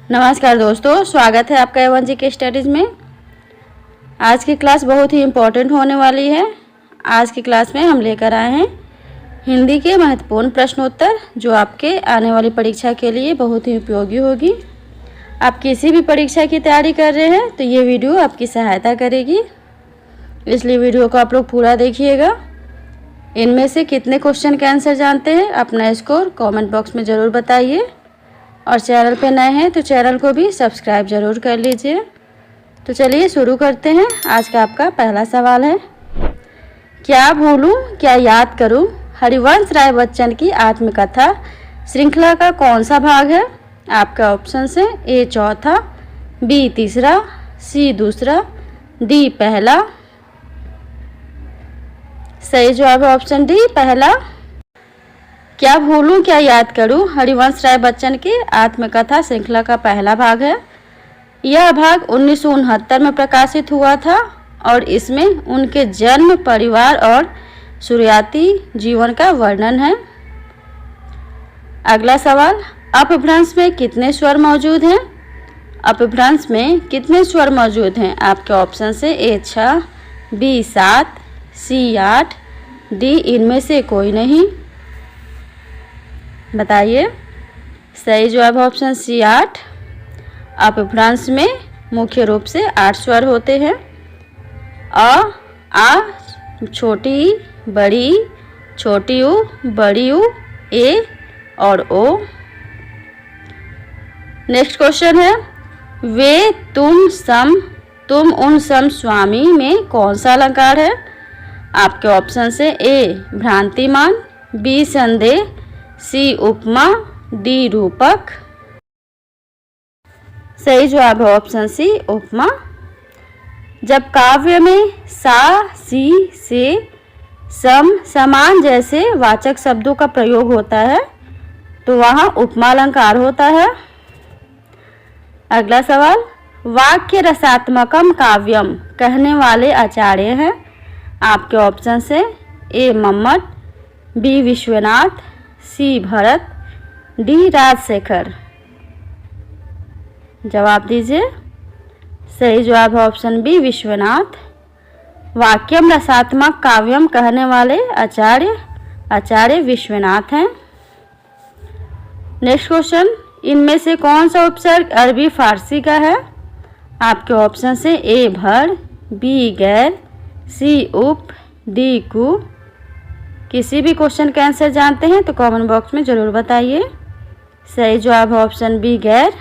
नमस्कार दोस्तों, स्वागत है आपका A1 GK स्टडीज़ में। आज की क्लास बहुत ही इम्पोर्टेंट होने वाली है। आज की क्लास में हम लेकर आए हैं हिंदी के महत्वपूर्ण प्रश्नोत्तर, जो आपके आने वाली परीक्षा के लिए बहुत ही उपयोगी होगी। आप किसी भी परीक्षा की तैयारी कर रहे हैं तो ये वीडियो आपकी सहायता करेगी, इसलिए वीडियो को आप लोग पूरा देखिएगा। इनमें से कितने क्वेश्चन के आंसर जानते हैं, अपना स्कोर कमेंट बॉक्स में ज़रूर बताइए। और चैनल पे नए हैं तो चैनल को भी सब्सक्राइब ज़रूर कर लीजिए। तो चलिए शुरू करते हैं। आज का आपका पहला सवाल है, क्या भूलूं क्या याद करूं हरिवंश राय बच्चन की आत्मकथा श्रृंखला का कौन सा भाग है? आपका ऑप्शन है ए चौथा, बी तीसरा, सी दूसरा, डी पहला। सही जवाब है ऑप्शन डी पहला। क्या भूलूं क्या याद करूं हरिवंश राय बच्चन की आत्मकथा श्रृंखला का पहला भाग है। यह भाग 1969 में प्रकाशित हुआ था और इसमें उनके जन्म, परिवार और शुरुआती जीवन का वर्णन है। अगला सवाल, अपभ्रंश में कितने स्वर मौजूद हैं? अपभ्रंश में कितने स्वर मौजूद हैं? आपके ऑप्शन से ए 6, बी 7, सी 8, डी इनमें से कोई नहीं। बताइए। सही जवाब ऑप्शन सी 8। अपभ्रंश में मुख्य रूप से 8 स्वर होते हैं। अ, आ, छोटी ई, बड़ी ई, छोटी ऊ, बड़ी ऊ, ए और ओ। नेक्स्ट क्वेश्चन है, वे तुम सम तुम उन सम स्वामी में कौन सा अलंकार है? आपके ऑप्शन से ए भ्रांतिमान, बी संदेह, सी उपमा, डी रूपक। सही जवाब है ऑप्शन सी उपमा। जब काव्य में सा, सी, से, सम, समान जैसे वाचक शब्दों का प्रयोग होता है तो वहाँ उपमा अलंकार होता है। अगला सवाल, वाक्य रसात्मकम काव्यम कहने वाले आचार्य हैं। आपके ऑप्शन से ए मम्मट, बी विश्वनाथ, सी भरत, डी राजशेखर। जवाब दीजिए। सही जवाब है ऑप्शन बी विश्वनाथ। वाक्यम रसात्मक काव्यम कहने वाले आचार्य विश्वनाथ हैं। नेक्स्ट क्वेश्चन, इनमें से कौन सा उपसर्ग अरबी फारसी का है? आपके ऑप्शन से ए भर, बी गैर, सी उप, डी कु। किसी भी क्वेश्चन का आंसर जानते हैं तो कमेंट बॉक्स में ज़रूर बताइए। सही जवाब है ऑप्शन बी गैर।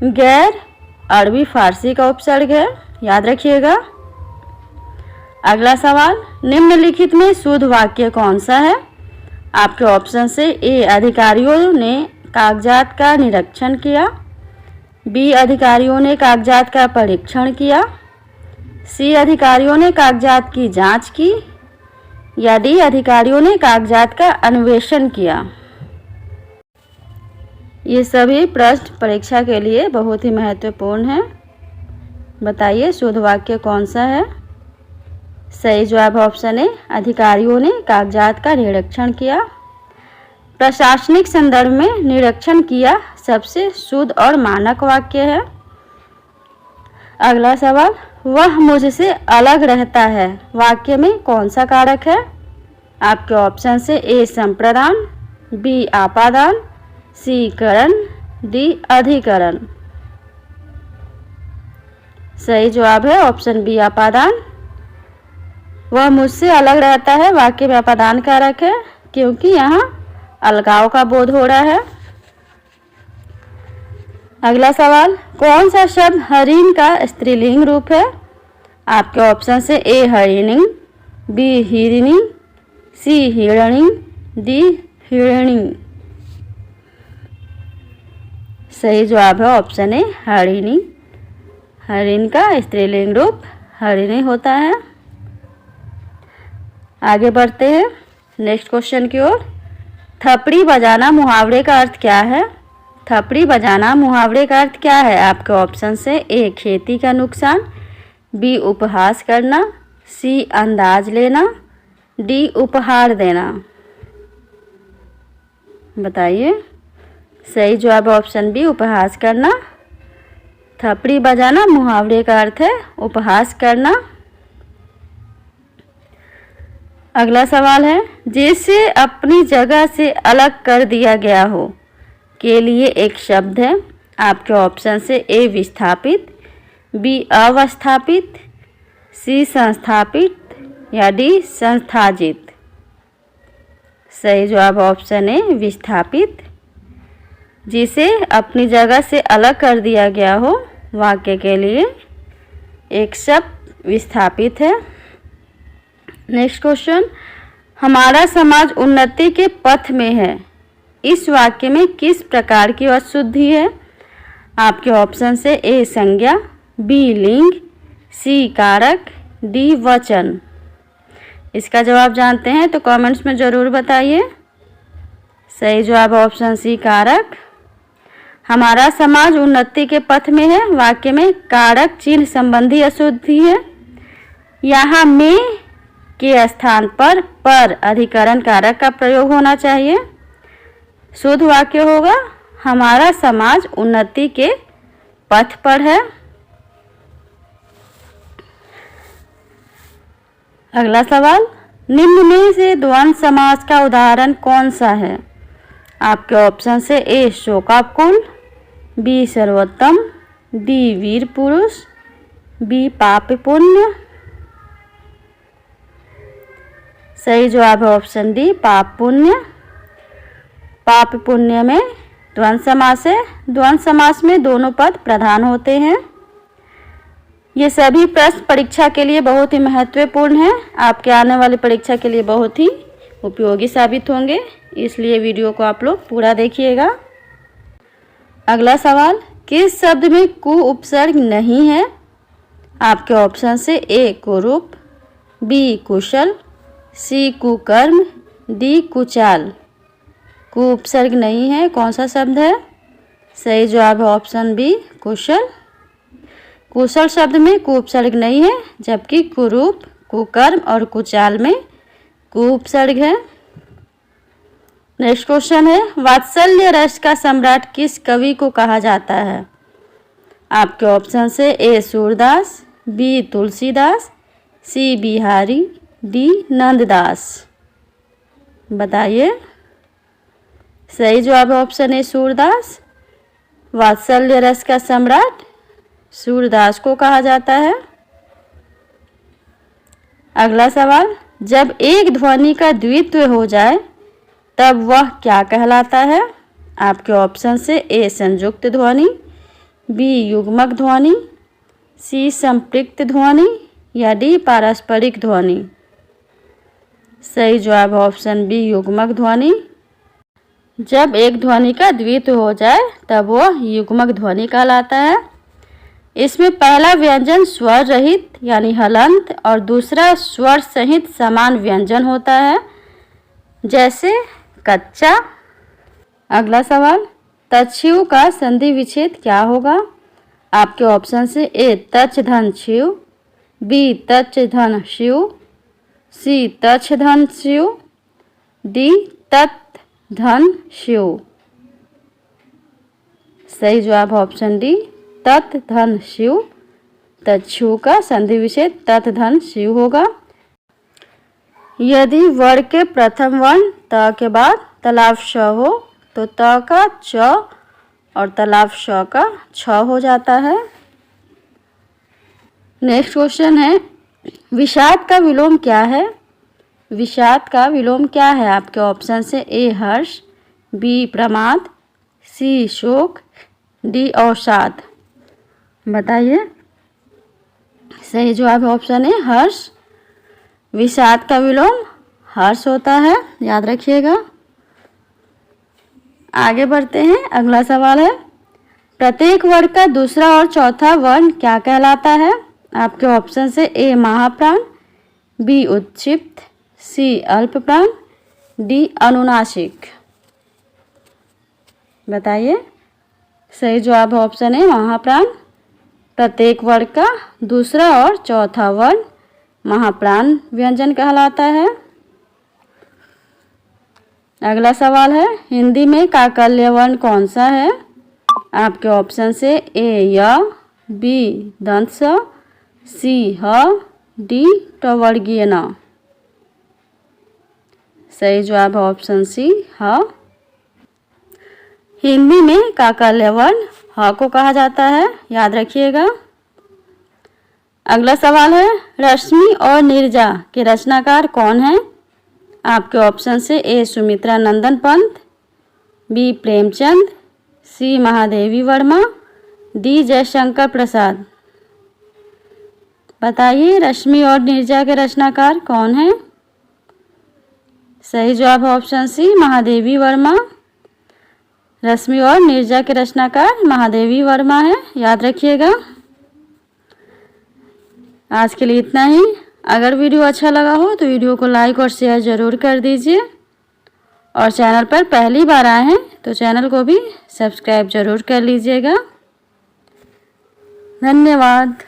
गैर अरबी फारसी का उपसर्ग है, याद रखिएगा। अगला सवाल, निम्नलिखित में शुद्ध वाक्य कौन सा है? आपके ऑप्शन से ए अधिकारियों ने कागजात का निरीक्षण किया, बी अधिकारियों ने कागजात का परीक्षण किया, सी अधिकारियों ने कागजात की जांच की, या डी अधिकारियों ने कागजात का अन्वेषण किया। ये सभी प्रश्न परीक्षा के लिए बहुत ही महत्वपूर्ण हैं। बताइए शुद्ध वाक्य कौन सा है? सही जवाब ऑप्शन ए अधिकारियों ने कागजात का निरीक्षण किया। प्रशासनिक संदर्भ में निरीक्षण किया सबसे शुद्ध और मानक वाक्य है। अगला सवाल, वह मुझसे अलग रहता है वाक्य में कौन सा कारक है? आपके ऑप्शन से ए संप्रदान, बी आपादान, सी करण, डी अधिकरण। सही जवाब है ऑप्शन बी आपादान। वह मुझसे अलग रहता है वाक्य में आपादान कारक है, क्योंकि यहाँ अलगाव का बोध हो रहा है। अगला सवाल, कौन सा शब्द हरिण का स्त्रीलिंग रूप है? आपके ऑप्शन से ए हरिणी, बी हिरणी, सी हिरणी, डी हिरणी। सही जवाब है ऑप्शन ए हरिणी। हरिण का स्त्रीलिंग रूप हरिणी होता है। आगे बढ़ते हैं नेक्स्ट क्वेश्चन की ओर। थपड़ी बजाना मुहावरे का अर्थ क्या है? थपड़ी बजाना मुहावरे का अर्थ क्या है? आपके ऑप्शन से ए खेती का नुकसान, बी उपहास करना, सी अंदाज लेना, डी उपहार देना। बताइए। सही जवाब ऑप्शन बी उपहास करना। थपड़ी बजाना मुहावरे का अर्थ है उपहास करना। अगला सवाल है, जिसे अपनी जगह से अलग कर दिया गया हो के लिए एक शब्द है। आपके ऑप्शन से ए विस्थापित, बी अवस्थापित, सी संस्थापित या डी संस्थाजित। सही जवाब ऑप्शन ए विस्थापित। जिसे अपनी जगह से अलग कर दिया गया हो वाक्य के लिए एक शब्द विस्थापित है। नेक्स्ट क्वेश्चन, हमारा समाज उन्नति के पथ में है। इस वाक्य में किस प्रकार की अशुद्धि है? आपके ऑप्शन से ए संज्ञा, बी लिंग, सी कारक, डी वचन। इसका जवाब जानते हैं तो कमेंट्स में ज़रूर बताइए। सही जवाब ऑप्शन सी कारक। हमारा समाज उन्नति के पथ में है वाक्य में कारक चिन्ह संबंधी अशुद्धि है। यहाँ में के स्थान पर अधिकरण कारक का प्रयोग होना चाहिए। शुद्ध वाक्य होगा हमारा समाज उन्नति के पथ पर है। अगला सवाल, निम्न में से द्वंद्व समास का उदाहरण कौन सा है? आपके ऑप्शन से ए शोकाकुल, बी सर्वोत्तम, डी वीर पुरुष, बी पाप पुण्य। सही जवाब है ऑप्शन डी पाप पुण्य। पाप पुण्य में द्वंद्व समास है। द्वंद्व समास में दोनों पद प्रधान होते हैं। ये सभी प्रश्न परीक्षा के लिए बहुत ही महत्वपूर्ण हैं। आपके आने वाली परीक्षा के लिए बहुत ही उपयोगी साबित होंगे, इसलिए वीडियो को आप लोग पूरा देखिएगा। अगला सवाल, किस शब्द में कु उपसर्ग नहीं है? आपके ऑप्शन से ए कुरूप, बी कुशल, सी कुकर्म, डी कुचाल। कु उपसर्ग नहीं है, कौन सा शब्द है? सही जवाब है ऑप्शन बी कुशल। कुशल शब्द में कु उपसर्ग नहीं है, जबकि कुरूप, कुकर्म और कुचाल में कु उपसर्ग है। नेक्स्ट क्वेश्चन है, वात्सल्य रस का सम्राट किस कवि को कहा जाता है? आपके ऑप्शन से ए सूरदास, बी तुलसीदास, सी बिहारी, डी नंददास। बताइए। सही जवाब है ऑप्शन ए सूरदास। वात्सल्य रस का सम्राट सूरदास को कहा जाता है। अगला सवाल, जब एक ध्वनि का द्वित्व हो जाए तब वह क्या कहलाता है? आपके ऑप्शन से ए संयुक्त ध्वनि, बी युग्मक ध्वनि, सी संपृक्त ध्वनि या डी पारस्परिक ध्वनि। सही जवाब ऑप्शन बी युग्मक ध्वनि। जब एक ध्वनि का द्वित्व हो जाए तब वह युग्मक ध्वनि कहलाता है। इसमें पहला व्यंजन स्वर रहित यानी हलंत और दूसरा स्वर सहित समान व्यंजन होता है, जैसे कच्चा। अगला सवाल, तच्छिव का संधि विच्छेद क्या होगा? आपके ऑप्शन से ए तच्छ धन छिव, बी तच्छ धन शिव, सी तच्छ धन शिव, डी तत् धन शिव। सही जवाब ऑप्शन डी तत् धन शिव। तच्छिव का संधि विच्छेद तत् धन शिव होगा। यदि वर्ण के प्रथम वर्ण त के बाद तलाव श हो तो त का च और तलाव श का छ हो जाता है। नेक्स्ट क्वेश्चन है, विषाद का विलोम क्या है? विषाद का विलोम क्या है? आपके ऑप्शन से ए हर्ष, बी प्रमाद, सी शोक, डी अवसाद। बताइए। सही जवाब है ऑप्शन ए हर्ष। विषाद का विलोम हर्ष होता है, याद रखिएगा। आगे बढ़ते हैं। अगला सवाल है, प्रत्येक वर्ण का दूसरा और चौथा वर्ण क्या कहलाता है? आपके ऑप्शन से ए महाप्राण, बी उत्क्षिप्त, सी अल्प प्राण, डी अनुनासिक। बताइए। सही जवाब है ऑप्शन ए महाप्राण। प्रत्येक वर्ण का दूसरा और चौथा वर्ण महाप्राण व्यंजन कहलाता है। अगला सवाल है, हिंदी में काकल्य वर्ण कौन सा है? आपके ऑप्शन से ए य, बी दंत स, सी ह, डी टवर्गीय न। सही जवाब है ऑप्शन सी ह। हिंदी में काकल्य वर्ण ह को कहा जाता है, याद रखिएगा। अगला सवाल है, रश्मि और नीरजा के रचनाकार कौन हैं? आपके ऑप्शन से ए सुमित्रा नंदन पंत, बी प्रेमचंद, सी महादेवी वर्मा, डी जयशंकर प्रसाद। बताइए रश्मि और नीरजा के रचनाकार कौन हैं? सही जवाब है ऑप्शन सी महादेवी वर्मा। रश्मि और नीरजा के रचनाकार महादेवी वर्मा है, याद रखिएगा। आज के लिए इतना ही। अगर वीडियो अच्छा लगा हो तो वीडियो को लाइक और शेयर ज़रूर कर दीजिए, और चैनल पर पहली बार आए हैं तो चैनल को भी सब्सक्राइब ज़रूर कर लीजिएगा। धन्यवाद।